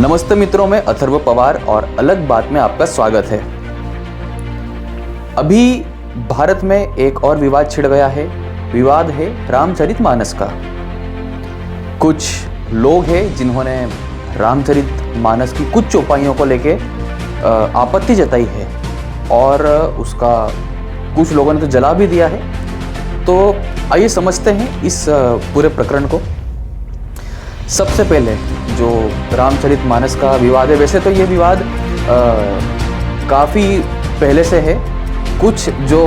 नमस्ते मित्रों, मैं अथर्व पवार और अलग बात में आपका स्वागत है। अभी भारत में एक और विवाद छिड़ गया है। विवाद है रामचरितमानस का। कुछ लोग हैं जिन्होंने रामचरितमानस की कुछ चौपाइयों को लेके आपत्ति जताई है और उसका कुछ लोगों ने तो जला भी दिया है। तो आइए समझते हैं इस पूरे प्रकरण को। सबसे पहले जो रामचरितमानस का विवाद है, वैसे तो ये विवाद काफ़ी पहले से है। कुछ जो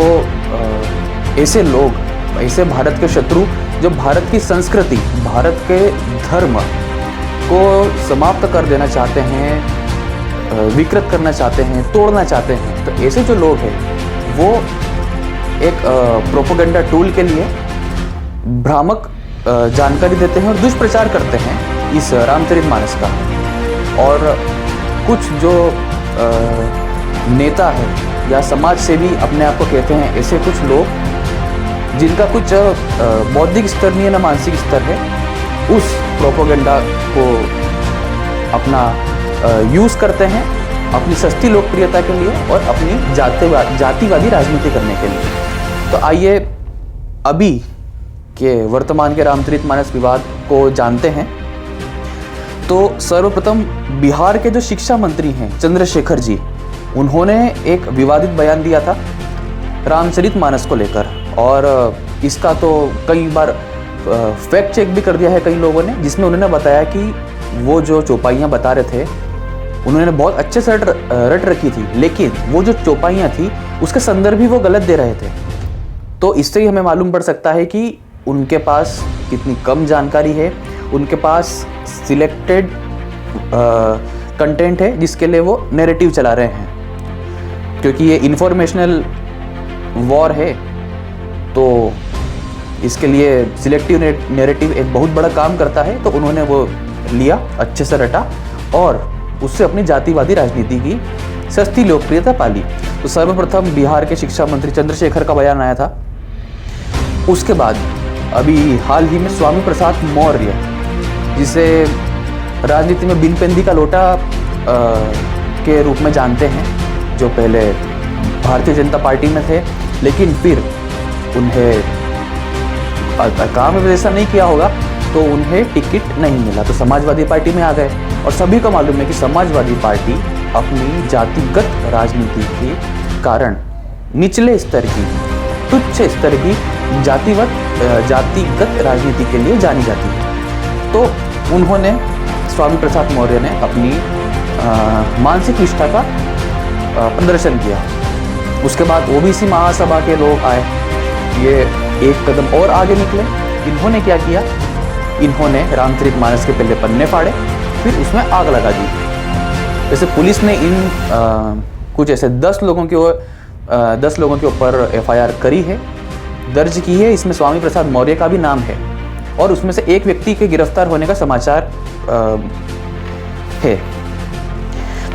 ऐसे लोग, ऐसे भारत के शत्रु जो भारत की संस्कृति, भारत के धर्म को समाप्त कर देना चाहते हैं, विकृत करना चाहते हैं, तोड़ना चाहते हैं, तो ऐसे जो लोग हैं वो एक प्रोपेगेंडा टूल के लिए भ्रामक जानकारी देते हैं और दुष्प्रचार करते हैं इस रामचरितमानस का। और कुछ जो नेता है या समाज सेवी अपने आप को कहते हैं, ऐसे कुछ लोग जिनका कुछ बौद्धिक स्तर नहीं है ना मानसिक स्तर है, उस प्रोपेगेंडा को अपना यूज़ करते हैं अपनी सस्ती लोकप्रियता के लिए और अपनी जातिवादी राजनीति करने के लिए। तो आइए अभी के वर्तमान के रामचरितमानस विवाद को जानते हैं। तो सर्वप्रथम बिहार के जो शिक्षा मंत्री हैं चंद्रशेखर जी, उन्होंने एक विवादित बयान दिया था रामचरितमानस को लेकर, और इसका तो कई बार फैक्ट चेक भी कर दिया है कई लोगों ने, जिसमें उन्होंने बताया कि वो जो चौपाइयाँ बता रहे थे उन्होंने बहुत अच्छे से रट रखी थी, लेकिन वो जो चौपाइयाँ थी उसके संदर्भ भी वो गलत दे रहे थे। तो इससे ही हमें मालूम पड़ सकता है कि उनके पास कितनी कम जानकारी है, उनके पास सिलेक्टेड कंटेंट है जिसके लिए वो नैरेटिव चला रहे हैं। क्योंकि ये इंफॉर्मेशनल वॉर है, तो इसके लिए सिलेक्टिव नैरेटिव एक बहुत बड़ा काम करता है। तो उन्होंने वो लिया, अच्छे से रटा और उससे अपनी जातिवादी राजनीति की सस्ती लोकप्रियता पाली। तो सर्वप्रथम बिहार के शिक्षा मंत्री चंद्रशेखर का बयान आया था। उसके बाद अभी हाल ही में स्वामी प्रसाद मौर्य, जिसे राजनीति में बिन पेंदी का लोटा के रूप में जानते हैं, जो पहले भारतीय जनता पार्टी में थे लेकिन फिर उन्हें काम में ऐसा नहीं किया होगा तो उन्हें टिकट नहीं मिला, तो समाजवादी पार्टी में आ गए। और सभी को मालूम है कि समाजवादी पार्टी अपनी जातिगत राजनीति के कारण निचले स्तर की, तुच्छ स्तर की जातिगत राजनीति के लिए जानी जाती है। तो उन्होंने, स्वामी प्रसाद मौर्य ने अपनी मानसिक निष्ठा का प्रदर्शन किया। उसके बाद ओबीसी महासभा के लोग आए, ये एक कदम और आगे निकले। इन्होंने क्या किया, इन्होंने रामचरितमानस के पहले पन्ने फाड़े, फिर उसमें आग लगा दी। जैसे पुलिस ने इन कुछ ऐसे 10 लोगों के ऊपर FIR करी है, दर्ज की है। इसमें स्वामी प्रसाद मौर्य का भी नाम है और उसमें से एक व्यक्ति के गिरफ्तार होने का समाचार है।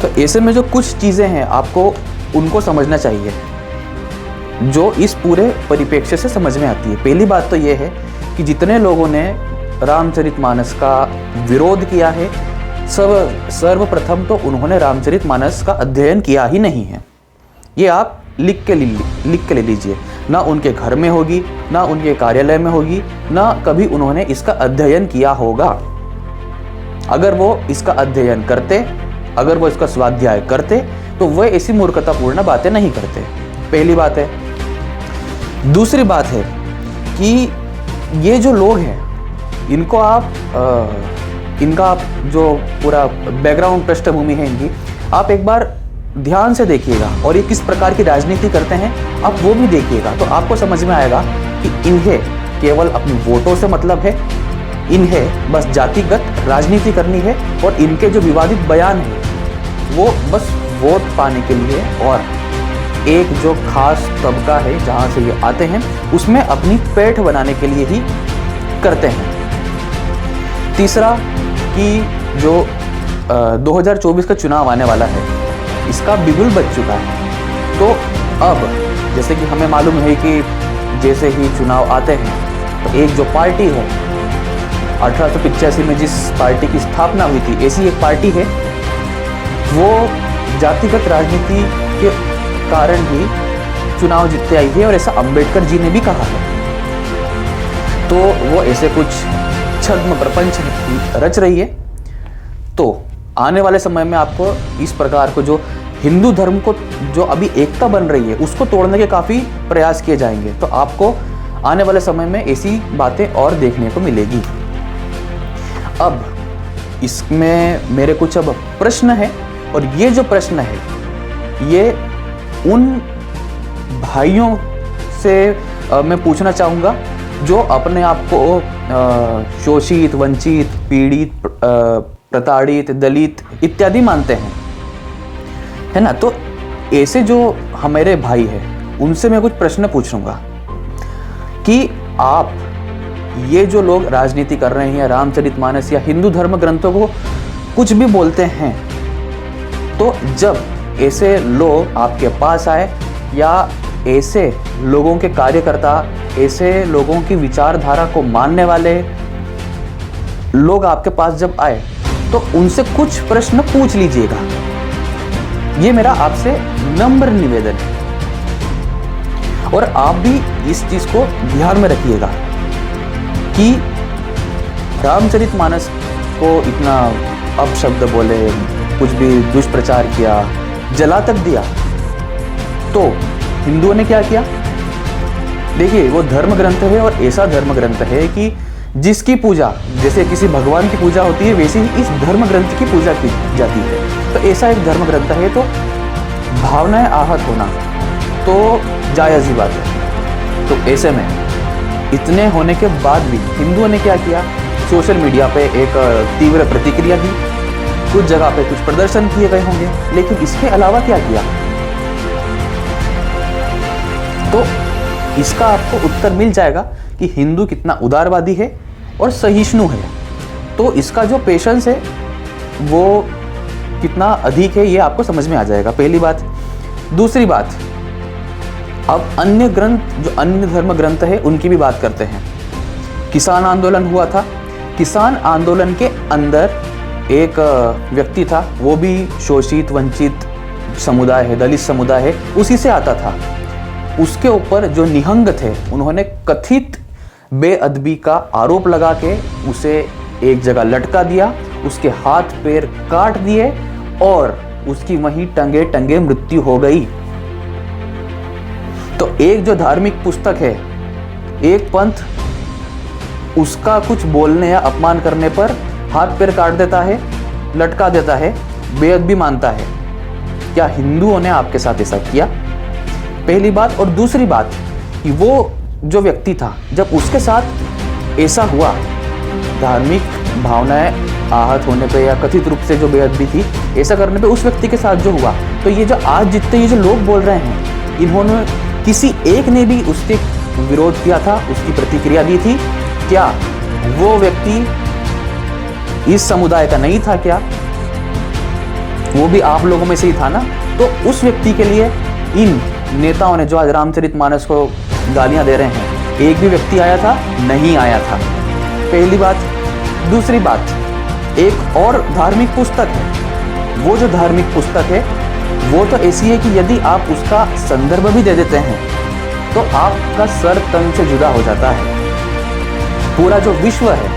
तो ऐसे में जो कुछ चीज़ें हैं आपको उनको समझना चाहिए जो इस पूरे परिप्रेक्ष्य से समझ में आती है। पहली बात तो ये है कि जितने लोगों ने रामचरितमानस का विरोध किया है, सर्वप्रथम तो उन्होंने रामचरितमानस का अध्ययन किया ही नहीं है। ये आप लिख के ले लीजिए। ना उनके घर में होगी, ना उनके कार्यालय में होगी, ना कभी उन्होंने इसका अध्ययन किया होगा। अगर वो इसका अध्ययन करते, अगर वो इसका स्वाध्याय करते, तो वह ऐसी मूर्खतापूर्ण बातें नहीं करते। पहली बात है। दूसरी बात है कि ये जो लोग हैं, इनको इनका जो पूरा बैकग्राउंड पृष्ठभूमि है इनकी, आप एक बार ध्यान से देखिएगा और ये किस प्रकार की राजनीति करते हैं आप वो भी देखिएगा। तो आपको समझ में आएगा कि इन्हें केवल अपनी वोटों से मतलब है, इन्हें बस जातिगत राजनीति करनी है, और इनके जो विवादित बयान हैं वो बस वोट पाने के लिए और एक जो खास तबका है जहाँ से ये आते हैं उसमें अपनी पेठ बनाने के लिए ही करते हैं। तीसरा कि जो 2024 का चुनाव आने वाला है, इसका बिगुल बज चुका है। तो अब जैसे कि हमें मालूम है कि जैसे ही चुनाव आते हैं तो एक जो पार्टी है 1885 में जिस पार्टी की स्थापना हुई थी, ऐसी एक पार्टी है वो जातिगत राजनीति के कारण ही चुनाव जीतते आई है, और ऐसा अंबेडकर जी ने भी कहा है। तो वो ऐसे कुछ छद्म प्रपंच रच रही है। तो आने वाले समय में आपको इस प्रकार को जो हिंदू धर्म को जो अभी एकता बन रही है उसको तोड़ने के काफ़ी प्रयास किए जाएंगे। तो आपको आने वाले समय में ऐसी बातें और देखने को मिलेगी। अब इसमें मेरे कुछ अब प्रश्न है, और ये जो प्रश्न है ये उन भाइयों से मैं पूछना चाहूँगा जो अपने आप को शोषित, वंचित, पीड़ित, प्रताड़ित, दलित इत्यादि मानते हैं, है ना। तो ऐसे जो हमारे भाई हैं उनसे मैं कुछ प्रश्न पूछूंगा कि आप ये जो लोग राजनीति कर रहे हैं या रामचरितमानस या हिंदू धर्म ग्रंथों को कुछ भी बोलते हैं, तो जब ऐसे लोग आपके पास आए या ऐसे लोगों के कार्यकर्ता, ऐसे लोगों की विचारधारा को मानने वाले लोग आपके पास जब आए, तो उनसे कुछ प्रश्न पूछ लीजिएगा। ये मेरा आपसे नम्र निवेदन है, और आप भी इस चीज को ध्यान में रखिएगा कि रामचरितमानस को इतना अपशब्द बोले, कुछ भी दुष्प्रचार किया, जला तक दिया, तो हिंदुओं ने क्या किया? देखिए, वो धर्म ग्रंथ है, और ऐसा धर्म ग्रंथ है कि जिसकी पूजा जैसे किसी भगवान की पूजा होती है, वैसे ही इस धर्म ग्रंथ की पूजा की जाती है। तो ऐसा एक धर्म ग्रंथ है, तो भावनाएं आहत होना तो जायज़ ही बात है। तो ऐसे में इतने होने के बाद भी हिंदुओं ने क्या किया? सोशल मीडिया पे एक तीव्र प्रतिक्रिया दी, कुछ जगह पे कुछ प्रदर्शन किए गए होंगे, लेकिन इसके अलावा क्या किया? तो इसका आपको उत्तर मिल जाएगा कि हिंदू कितना उदारवादी है और सहिष्णु है। तो इसका जो पेशेंस है वो कितना अधिक है, ये आपको समझ में आ जाएगा, पहली बात। दूसरी बात, अब अन्य ग्रंथ, जो अन्य धर्म ग्रंथ है, उनकी भी बात करते हैं। किसान आंदोलन हुआ था। किसान आंदोलन के अंदर एक व्यक्ति था, वो भी शोषित, वंचित समुदाय है, दलित समुदाय है, उसी से आता था। उसके ऊपर जो निहंग थे, उन्होंने कथित बेअदबी का आरोप लगा के उसे एक जगह लटका दिया, उसके हाथ पैर काट दिए और उसकी वहीं टंगे टंगे मृत्यु हो गई। तो एक जो धार्मिक पुस्तक है, एक पंथ उसका कुछ बोलने या अपमान करने पर हाथ पैर काट देता है, लटका देता है, बेअदबी मानता है। क्या हिंदुओं ने आपके साथ ऐसा किया? पहली बात। और दूसरी बात कि वो जो व्यक्ति था, जब उसके साथ ऐसा हुआ, धार्मिक भावनाएं आहत होने पे या कथित रूप से जो बेअदबी थी, ऐसा करने पे उस व्यक्ति के साथ जो हुआ, तो ये जो आज जितने ये जो लोग बोल रहे हैं, इन्होंने किसी एक ने भी उसके विरोध किया था, उसकी प्रतिक्रिया दी थी? क्या वो व्यक्ति इस समुदाय का नहीं था? क्या वो भी आप लोगों में से ही था ना? तो उस व्यक्ति के लिए इन नेताओं ने, जो आज रामचरितमानस को गालियां दे रहे हैं, एक भी व्यक्ति आया था? नहीं आया था, पहली बात। दूसरी बात, एक और धार्मिक पुस्तक है, वो जो धार्मिक पुस्तक है वो तो ऐसी है कि यदि आप उसका संदर्भ भी दे देते हैं तो आपका सर तन से जुदा हो जाता है। पूरा जो विश्व है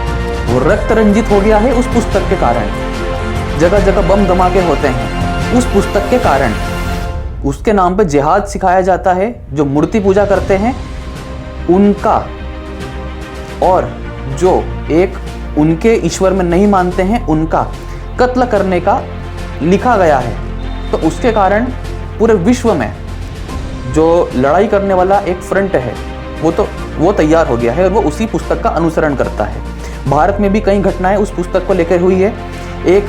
वो रक्त रंजित हो गया है उस पुस्तक के कारण। जगह जगह बम धमाके होते हैं उस पुस्तक के कारण। उसके नाम पे जिहाद सिखाया जाता है। जो मूर्ति पूजा करते हैं उनका, और जो एक उनके ईश्वर में नहीं मानते हैं उनका कत्ल करने का लिखा गया है। तो उसके कारण पूरे विश्व में जो लड़ाई करने वाला एक फ्रंट है वो तैयार हो गया है, और वो उसी पुस्तक का अनुसरण करता है। भारत में भी कई घटनाएं उस पुस्तक को लेकर हुई है। एक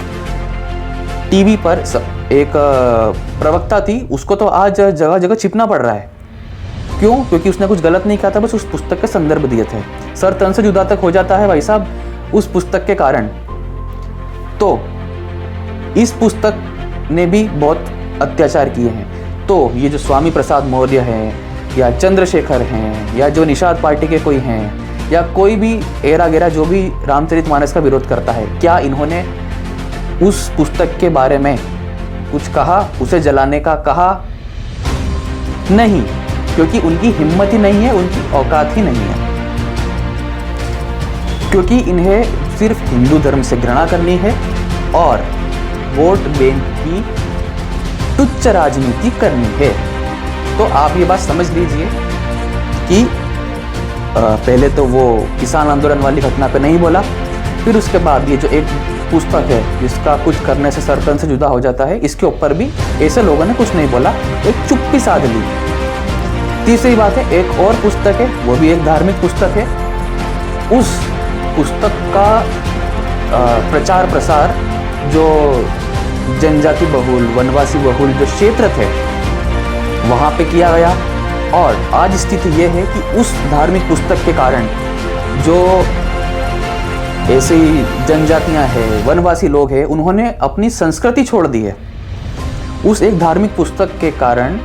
टीवी पर एक प्रवक्ता थी, उसको तो आज जगह जगह छिपना पड़ रहा है। क्यों? क्योंकि उसने कुछ गलत नहीं कहा था, बस उस पुस्तक के संदर्भ दिए थे। सर तन से जुदा तक हो जाता है भाई साहब उस पुस्तक के कारण। तो इस पुस्तक ने भी बहुत अत्याचार किए हैं। तो ये जो स्वामी प्रसाद मौर्य हैं या चंद्रशेखर हैं या जो निषाद पार्टी के कोई हैं या कोई भी एरा गेरा जो भी रामचरितमानस का विरोध करता है, क्या इन्होंने उस पुस्तक के बारे में कुछ कहा, उसे जलाने का कहा नहीं, क्योंकि उनकी हिम्मत ही नहीं है, उनकी औकात ही नहीं है, क्योंकि इन्हें सिर्फ हिंदू धर्म से घृणा करनी है और वोट बैंक की तुच्छ राजनीति करनी है। तो आप ये बात समझ लीजिए कि पहले तो वो किसान आंदोलन वाली घटना पे नहीं बोला, फिर उसके बाद ये जो एक पुस्तक है जिसका कुछ करने से सर्कल से जुदा हो जाता है, इसके ऊपर भी ऐसे लोगों ने कुछ नहीं बोला, एक चुप्पी साध ली। तीसरी बात है, एक और पुस्तक है, वो भी एक धार्मिक पुस्तक है, उस पुस्तक का प्रचार प्रसार जो जनजाति बहुल, वनवासी बहुल जो क्षेत्र थे वहाँ पे किया गया। और आज स्थिति ये है कि उस धार्मिक पुस्तक के कारण जो ऐसी जनजातियां हैं, वनवासी लोग हैं, उन्होंने अपनी संस्कृति छोड़ दी है। उस एक धार्मिक पुस्तक के कारण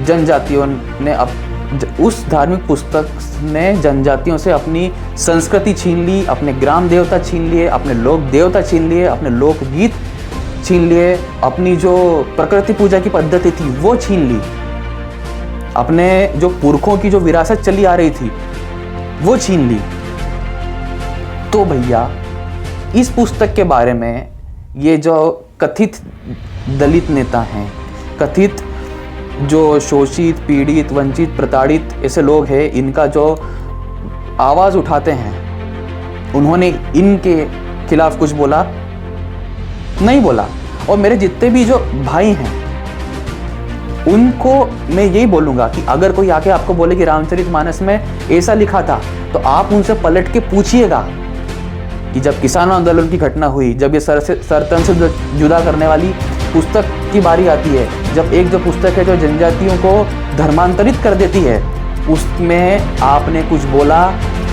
जनजातियों ने उस धार्मिक पुस्तक ने जनजातियों से अपनी संस्कृति छीन ली, अपने ग्राम देवता छीन लिए, अपने लोक देवता छीन लिए, अपने लोकगीत छीन लिए, अपनी जो प्रकृति पूजा की पद्धति थी वो छीन ली, अपने जो पुरखों की जो विरासत चली आ रही थी वो छीन ली। तो भैया इस पुस्तक के बारे में ये जो कथित दलित नेता हैं, कथित जो शोषित, पीड़ित, वंचित, प्रताड़ित ऐसे लोग हैं, इनका जो आवाज़ उठाते हैं, उन्होंने इनके खिलाफ कुछ बोला नहीं बोला। और मेरे जितने भी जो भाई हैं उनको मैं यही बोलूँगा कि अगर कोई आके आपको बोले कि रामचरितमानस में ऐसा लिखा था, तो आप उनसे पलट के पूछिएगा कि जब किसान आंदोलन की घटना हुई, जब ये सरतन से जुदा करने वाली पुस्तक की बारी आती है, जब एक जो पुस्तक है जो जनजातियों को धर्मांतरित कर देती है, उसमें आपने कुछ बोला,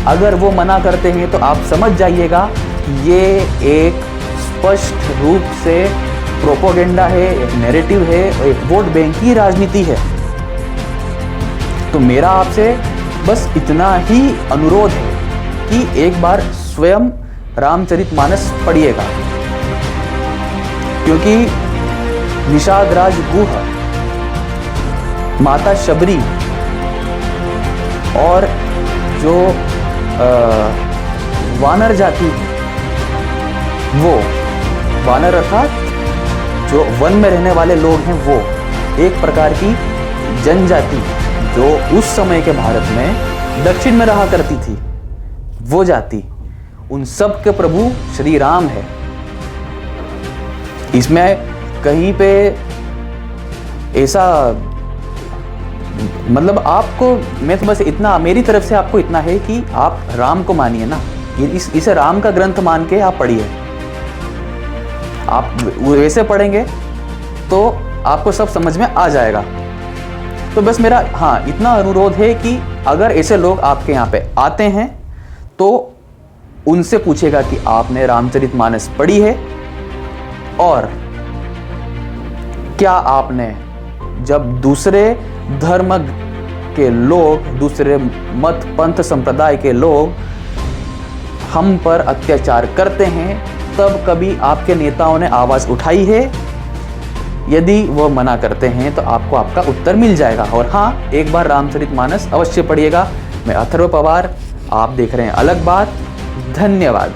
अगर वो मना करते हैं तो आप समझ जाइएगा कि ये एक स्पष्ट रूप से प्रोपोगेंडा है, एक नैरेटिव है, एक वोट बैंक की राजनीति है। तो मेरा आपसे बस इतना ही अनुरोध है कि एक बार स्वयं रामचरितमानस पढ़िएगा, क्योंकि निषादराज गुह, माता शबरी और जो वानर जाति, वो वानर अर्थात जो वन में रहने वाले लोग हैं, वो एक प्रकार की जनजाति जो उस समय के भारत में दक्षिण में रहा करती थी, वो जाति, उन सब के प्रभु श्री राम है। इसमें कहीं पे ऐसा मतलब आपको, मैं तो बस इतना, मेरी तरफ से आपको इतना है कि आप राम को मानिए ना, इसे राम का ग्रंथ मान के आप पढ़िए। आप वैसे पढ़ेंगे तो आपको सब समझ में आ जाएगा। तो बस मेरा इतना अनुरोध है कि अगर ऐसे लोग आपके यहाँ पे आते हैं तो उनसे पूछेगा कि आपने रामचरितमानस पढ़ी है, और क्या आपने जब दूसरे धर्म के लोग, दूसरे मत पंथ संप्रदाय के लोग हम पर अत्याचार करते हैं, तब कभी आपके नेताओं ने आवाज़ उठाई है? यदि वो मना करते हैं तो आपको आपका उत्तर मिल जाएगा। और एक बार रामचरितमानस अवश्य पढ़िएगा। मैं अथर्व पवार, आप देख रहे हैं अलग बात। धन्यवाद।